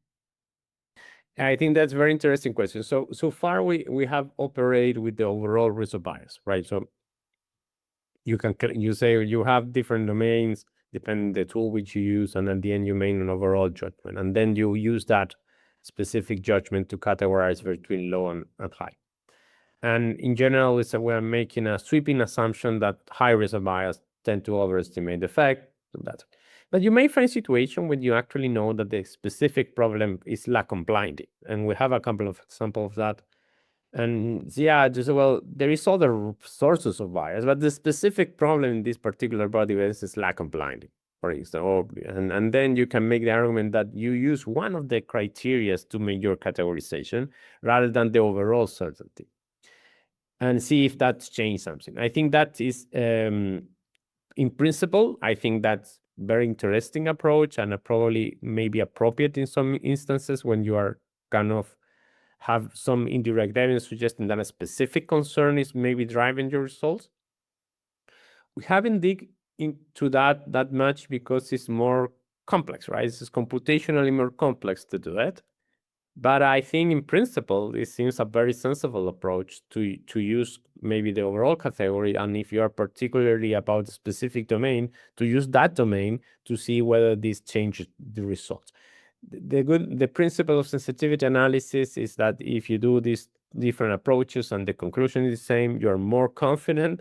I think that's a very interesting question. So far we have operated with the overall risk of bias, right? So you say you have different domains depending on the tool which you use, and at the end you make an overall judgment, and then you use that specific judgment to categorize between low and high. And in general, we're making a sweeping assumption that high risk of bias tend to overestimate the effect. But you may find a situation when you actually know that the specific problem is lack of blinding. And we have a couple of examples of that. And yeah, there is other sources of bias, but the specific problem in this particular body of evidence is lack of blinding, for example. And then you can make the argument that you use one of the criteria to make your categorization rather than the overall certainty, and see if that's changed something. I think that is, in principle, I think that's very interesting approach, and probably maybe appropriate in some instances when you are kind of have some indirect evidence suggesting that a specific concern is maybe driving your results. We haven't dig into that much because it's more complex, right? It's computationally more complex to do it. But I think in principle, it seems a very sensible approach to use maybe the overall category, and if you are particularly about a specific domain, to use that domain to see whether this changes the results. The principle of sensitivity analysis is that if you do these different approaches and the conclusion is the same, you're more confident,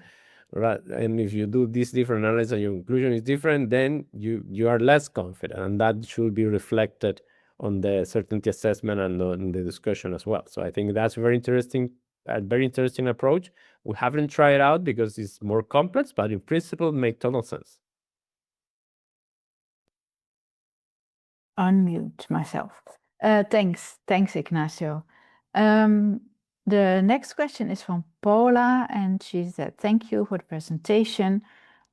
right? And if you do this different analysis and your conclusion is different, then you are less confident, and that should be reflected on the certainty assessment and on the discussion as well. So I think that's a very interesting approach. We haven't tried it out because it's more complex, but in principle, it makes total sense. Unmute myself. Thanks, Ignacio. The next question is from Paula, and she said, thank you for the presentation.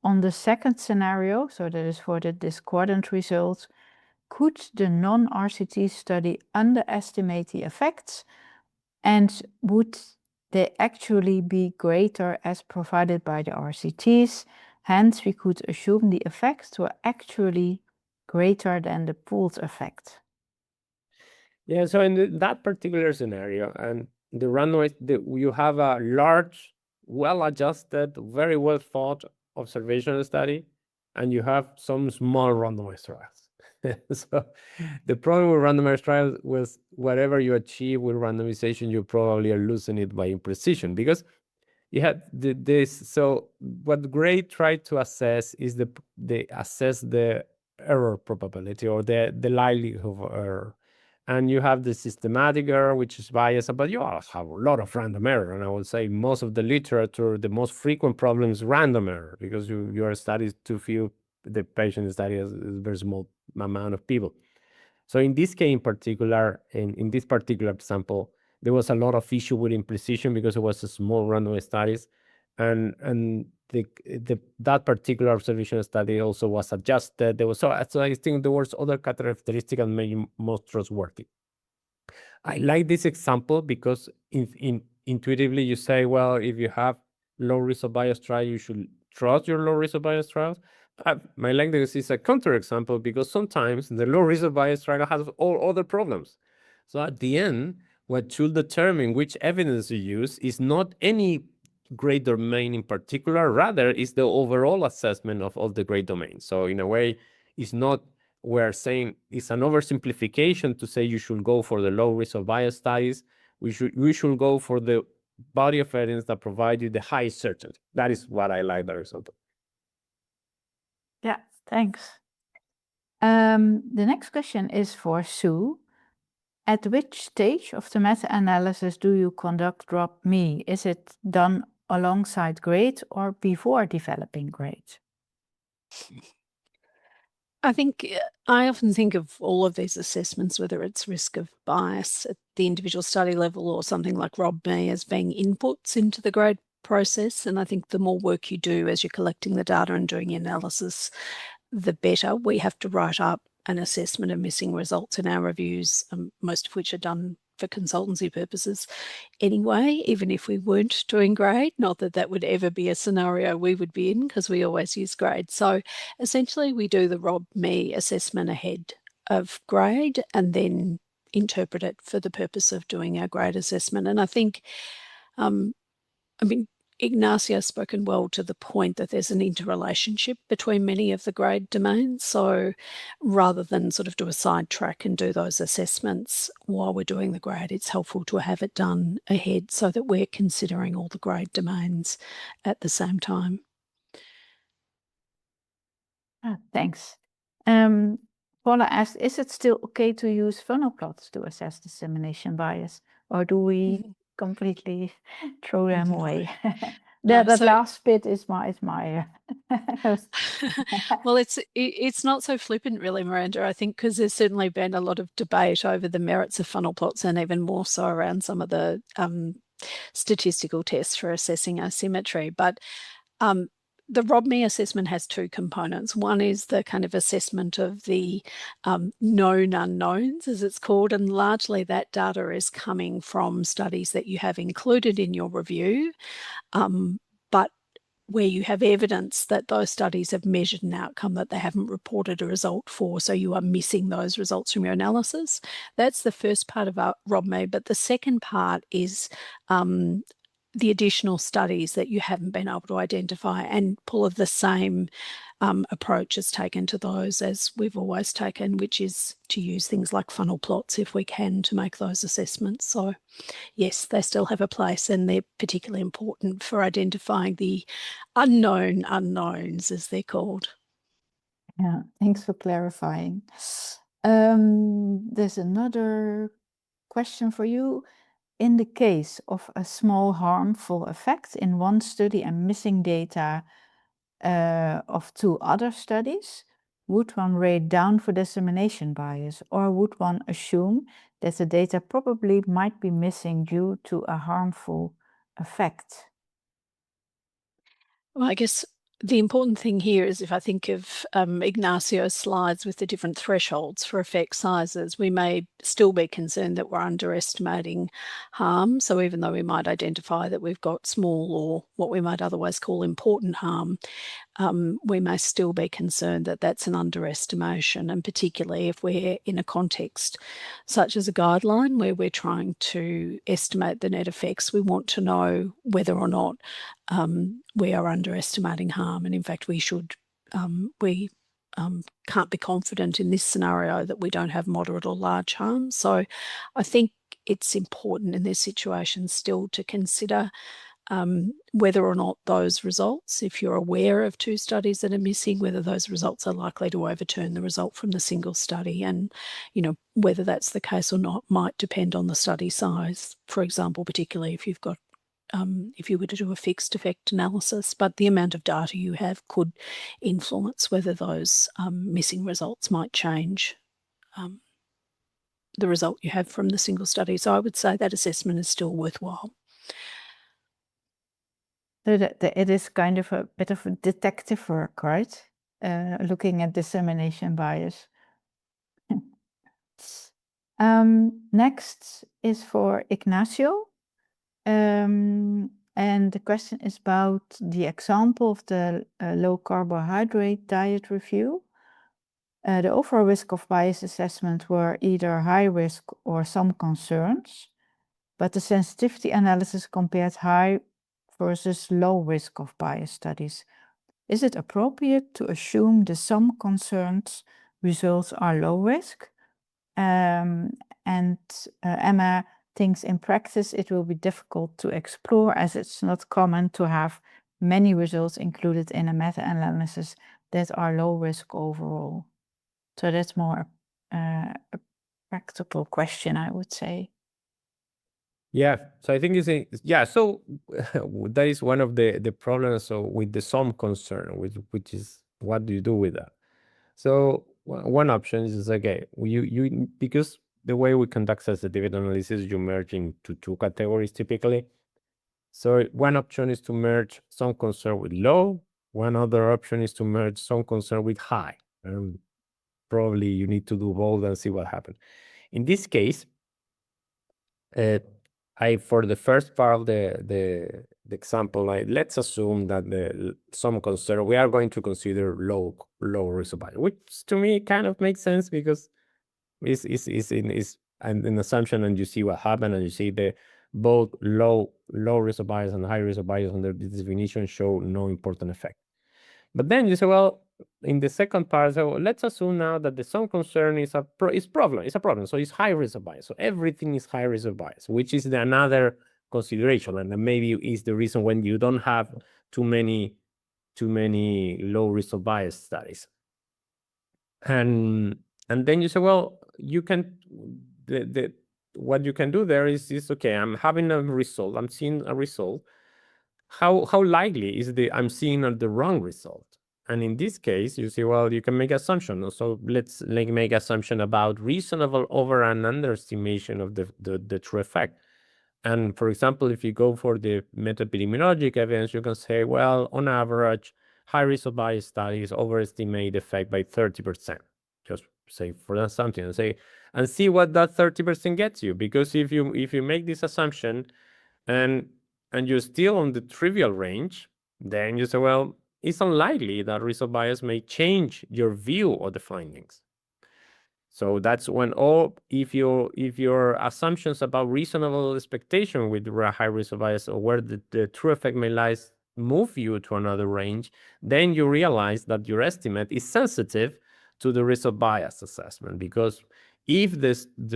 On the second scenario, so that is for the discordant results, could the non-RCT study underestimate the effects, and would they actually be greater as provided by the RCTs. Hence, we could assume the effects were actually greater than the pooled effect. Yeah, so in that particular scenario, and the randomized, you have a large, well-adjusted, very well-thought observational study, and you have some small randomized trials. So the problem with randomized trials was whatever you achieve with randomization, you probably are losing it by imprecision, because you had this. So what GRADE tried to assess is they assess the error probability, or the likelihood of error. And you have the systematic error, which is biased, but you also have a lot of random error. And I would say most of the literature, the most frequent problem is random error, because your study is too few, the patient study is a very small amount of people. So in this case in particular, in this particular example, there was a lot of issue with imprecision because it was a small randomized studies, and that particular observational study also was adjusted. There was so I think there was other characteristics that made it most trustworthy. I like this example because intuitively you say, well, if you have low risk of bias trial, you should trust your low risk of bias trials. My like this is a counterexample, because sometimes the low risk of bias trial has all other problems. So at the end, what should determine which evidence you use is not any grade domain in particular, rather is the overall assessment of all the grade domains. So in a way, it's not, we're saying it's an oversimplification to say you should go for the low risk of bias studies. We should go for the body of evidence that provide you the highest certainty. That is what I like the result of. Yeah, thanks. The next question is for Sue. At which stage of the meta-analysis do you conduct ROB-ME? Is it done alongside GRADE or before developing GRADE? I think I often think of all of these assessments, whether it's risk of bias at the individual study level or something like ROB-ME, as being inputs into the GRADE process. And I think the more work you do as you're collecting the data and doing your analysis, the better. We have to write up an assessment of missing results in our reviews, most of which are done for consultancy purposes anyway, even if we weren't doing GRADE. Not that that would ever be a scenario we would be in, because we always use GRADE. So essentially we do the ROB-ME assessment ahead of GRADE and then interpret it for the purpose of doing our GRADE assessment. And I think, Ignacio has spoken well to the point that there's an interrelationship between many of the grade domains. So rather than sort of do a sidetrack and do those assessments while we're doing the grade, it's helpful to have it done ahead so that we're considering all the grade domains at the same time. Thanks. Paula asked, is it still okay to use funnel plots to assess dissemination bias, or do we completely throw them away? That last bit is my well, it's not so flippant really, Miranda, I think, because there's certainly been a lot of debate over the merits of funnel plots, and even more so around some of the statistical tests for assessing asymmetry. But the ROB-ME assessment has two components. One is the kind of assessment of the known unknowns, as it's called, and largely that data is coming from studies that you have included in your review, but where you have evidence that those studies have measured an outcome that they haven't reported a result for, so you are missing those results from your analysis. That's the first part of our ROB-ME, but the second part is the additional studies that you haven't been able to identify, and pull of the same approach is taken to those as we've always taken, which is to use things like funnel plots if we can to make those assessments. So yes, they still have a place, and they're particularly important for identifying the unknown unknowns, as they're called. Yeah, thanks for clarifying. There's another question for you. In the case of a small harmful effect in one study and missing data of two other studies, would one rate down for dissemination bias, or would one assume that the data probably might be missing due to a harmful effect? Well, I guess The important thing here is if I think of Ignacio's slides with the different thresholds for effect sizes, we may still be concerned that we're underestimating harm. So even though we might identify that we've got small or what we might otherwise call important harm, we may still be concerned that that's an underestimation. And particularly if we're in a context such as a guideline where we're trying to estimate the net effects, we want to know whether or not we are underestimating harm. And in fact, we should, can't be confident in this scenario that we don't have moderate or large harm. So I think it's important in this situation still to consider whether or not those results, if you're aware of 2 studies that are missing, whether those results are likely to overturn the result from the single study. And, whether that's the case or not might depend on the study size. For example, particularly if you've got if you were to do a fixed effect analysis, but the amount of data you have could influence whether those missing results might change the result you have from the single study. So I would say that assessment is still worthwhile. So it is kind of a bit of a detective work, right? Looking at dissemination bias. Next is for Ignacio. And the question is about the example of the low carbohydrate diet review. The overall risk of bias assessment were either high risk or some concerns, but the sensitivity analysis compared high versus low risk of bias studies. Is it appropriate to assume the some concerns results are low risk? Emma thinks in practice it will be difficult to explore as it's not common to have many results included in a meta-analysis that are low risk overall. So that's more a practical question, I would say. Yeah, so I think so that is one of the problems with the some concern, which is what do you do with that? So one option is okay, you because the way we conduct sensitivity analysis, you merge into 2 categories typically. So one option is to merge some concern with low. One other option is to merge some concern with high. Probably you need to do both and see what happens. In this case, for the first part of the example, let's assume that some concern, we are going to consider low risk of bias, which to me kind of makes sense because it's an assumption, and you see what happened, and you see both low risk of bias and high risk of bias under this definition show no important effect. But then you say, well, in the second part, so let's assume now that the some concern is a problem. So it's high risk of bias. So everything is high risk of bias, which is another consideration, and then maybe is the reason when you don't have too many low risk of bias studies. And then you say, well, you can what you can do there is okay, I'm having a result, I'm seeing a result. How likely is I'm seeing the wrong result? And in this case, you see, well, you can make assumption. So let's make assumption about reasonable over and underestimation of the true effect. And for example, if you go for the meta-epidemiologic evidence, you can say, well, on average, high risk of bias studies overestimate the effect by 30%. Just say for that something and see what that 30% gets you. Because if you make this assumption and you're still on the trivial range, then you say, well, it's unlikely that risk of bias may change your view of the findings. So that's when if your assumptions about reasonable expectation with high risk of bias or where the true effect may lie move you to another range, then you realize that your estimate is sensitive to the risk of bias assessment, because if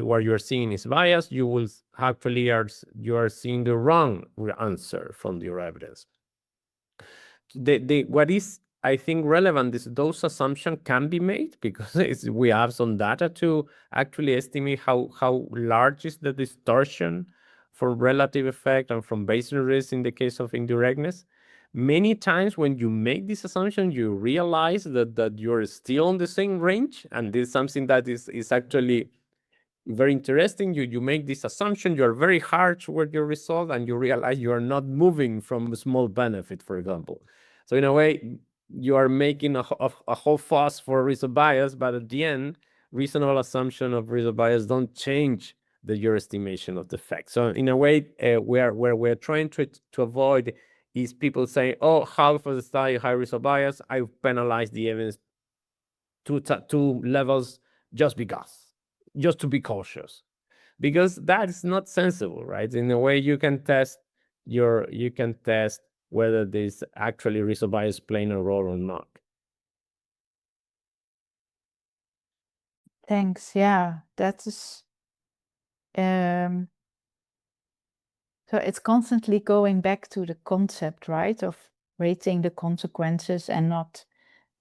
what you're seeing is bias, you will actually you are seeing the wrong answer from your evidence. What is, I think, relevant is those assumptions can be made because we have some data to actually estimate how large is the distortion for relative effect and from baseline risk in the case of indirectness. Many times when you make this assumption, you realize that you're still on the same range, and this is something that is actually very interesting. You make this assumption, you're very harsh with your result, and you realize you are not moving from a small benefit, for example. So in a way, you are making a whole fuss for result bias, but at the end, reasonable assumption of result bias don't change your estimation of the effect. So in a way, where we're trying to avoid is people saying, oh, half of the study high result bias, I penalize the evidence two levels just to be cautious, because that is not sensible, right? In a way, you can test whether this actually result bias playing a role or not. Thanks. Yeah, that is. So it's constantly going back to the concept, right, of rating the consequences and not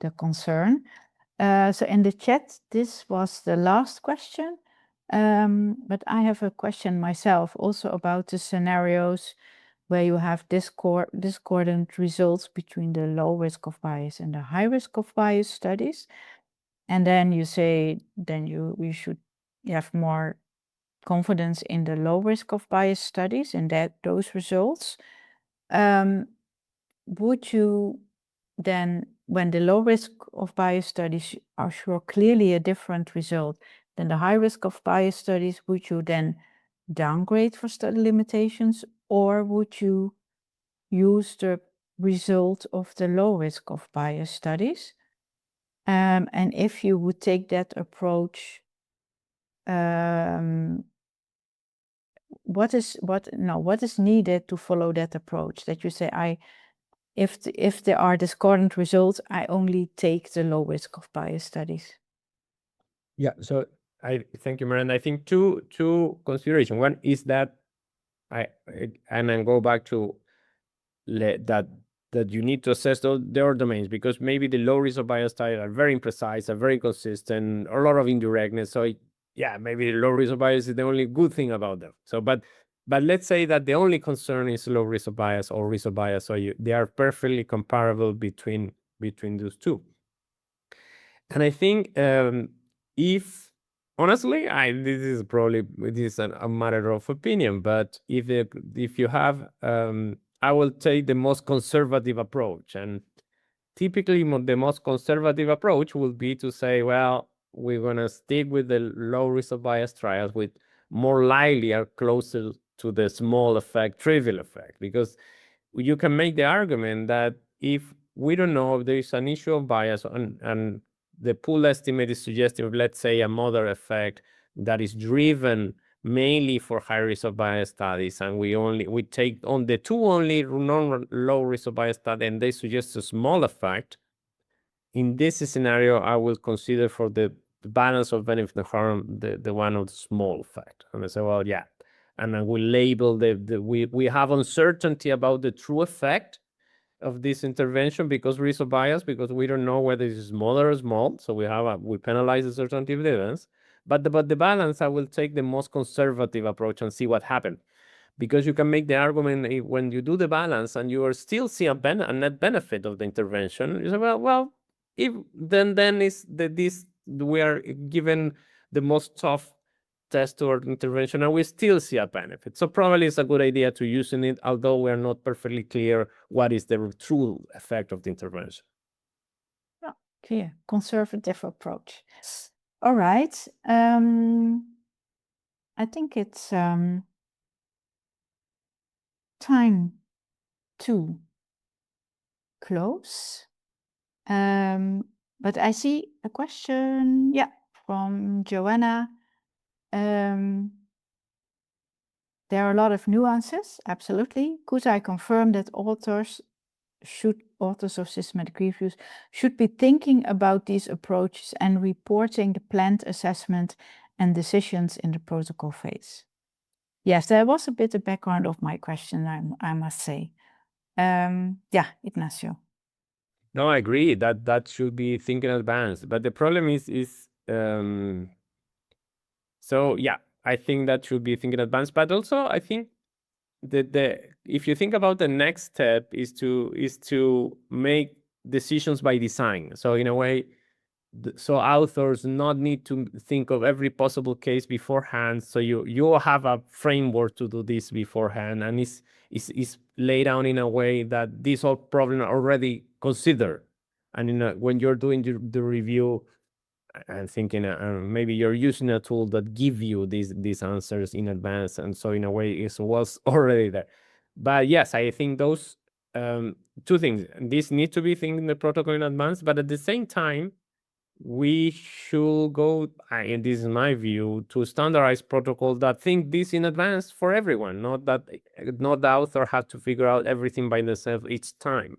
the concern. So in the chat, this was the last question, but I have a question myself also about the scenarios where you have discordant results between the low risk of bias and the high risk of bias studies. And then you say, then you should have more confidence in the low risk of bias studies and those results. Would you then, when the low risk of bias studies are sure clearly a different result than the high risk of bias studies, would you then downgrade for study limitations, or would you use the result of the low risk of bias studies? And if you would take that approach, what is needed to follow that approach? That you say, if there are discordant results, I only take the low risk of bias studies. Yeah. So I thank you, Miranda. I think two considerations. One is that and then go back to that you need to assess their domains, because maybe the low risk of bias studies are very imprecise, are very consistent, a lot of indirectness. So maybe the low risk of bias is the only good thing about them. So, but let's say that the only concern is low risk of bias or risk of bias. So they are perfectly comparable between those two. And I think if honestly, this is probably a matter of opinion, but if you have, I will take the most conservative approach, and typically the most conservative approach will be to say, well, we're gonna stick with the low risk of bias trials, with more likely are closer to the small effect, trivial effect, because you can make the argument that if we don't know if there is an issue of bias and the pool estimate is suggestive of, let's say, a moderate effect that is driven mainly for high risk of bias studies, and we take on the two only non-low risk of bias study, and they suggest a small effect. In this scenario, I will consider for the balance of benefit and harm the one of the small effect. And I say, well, yeah, and then we label we have uncertainty about the true effect of this intervention because risk of bias, because we don't know whether it's small or small. So we penalize the certainty of the evidence. But the balance, I will take the most conservative approach and see what happens. Because you can make the argument when you do the balance and you are still see a net benefit of the intervention. You say, well, if then is this we are given the most tough test or intervention and we still see a benefit. So probably it's a good idea to using it, although we're not perfectly clear what is the true effect of the intervention. Yeah, clear, conservative approach. All right. I think it's time to close. But I see a question, from Joanna. There are a lot of nuances, absolutely. Could I confirm that authors of systematic reviews should be thinking about these approaches and reporting the planned assessment and decisions in the protocol phase? Yes, there was a bit of background of my question, I must say. Ignacio. No, I agree that should be thinking in advance. But the problem is so yeah, I think that should be thinking in advance. But also I think if you think about the next step is to make decisions by design. So in a way, so authors not need to think of every possible case beforehand. So you have a framework to do this beforehand, and it's laid down in a way that these all problems are already considered And when you're doing the review, I'm thinking maybe you're using a tool that give you these answers in advance, and so in a way it was already there. But yes, I think those two things, these need to be thinking in the protocol in advance, but at the same time, we should go, and this is my view, to standardize protocols that think this in advance for everyone, not that the author has to figure out everything by themselves each time.